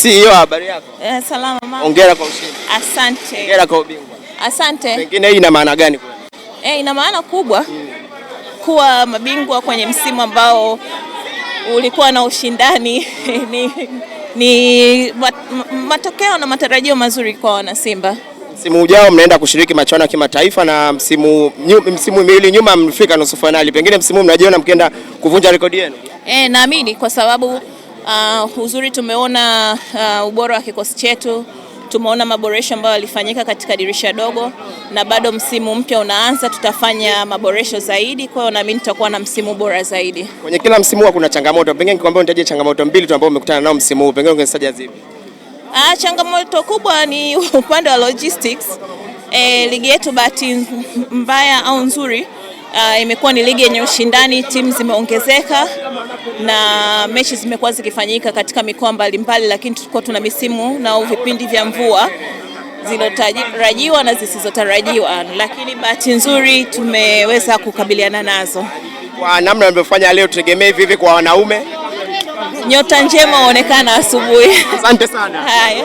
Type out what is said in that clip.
CEO, habari yako? Salama mama. Hongera kwa ushindi. Asante. Hongera kwa ubingwa. Asante. Pengine hii ina maana gani kwenu? Ina maana kubwa kuwa mabingwa kwenye msimu ambao ulikuwa na ushindani ni matokeo na matarajio mazuri kwa wana Simba. Msimu ujao mnaenda kushiriki michuano ya kimataifa na msimu miwili nyuma mlifika nusu finali. Pengine msimu mnajiona mkienda kuvunja rekodi yenu? Naamini kwa sababu uzuri tumeona ubora wa kikosi chetu, tumeona maboresho ambayo yalifanyika katika dirisha dogo na bado msimu mpya unaanza, tutafanya maboresho zaidi, kwa hiyo naamini tutakuwa na msimu bora zaidi. Kwenye kila msimu huwa kuna changamoto. Pengine nikwambia nitaje changamoto mbili tu ambazo umekutana nao msimu huu. Pengine ungenisaje zipi? Changamoto kubwa ni upande wa logistics. Ligi yetu bahati mbaya au nzuri imekuwa ni ligi yenye ushindani, timu zimeongezeka na mechi zimekuwa zikifanyika katika mikoa mbalimbali, lakini tulikuwa tuna misimu na vipindi vya mvua zilizotarajiwa na zisizotarajiwa, lakini bahati nzuri tumeweza kukabiliana nazo. Kwa namna mlivyofanya leo, tutegemee hivi kwa wanaume? Nyota njema huonekana asubuhi. Asante sana. Haya.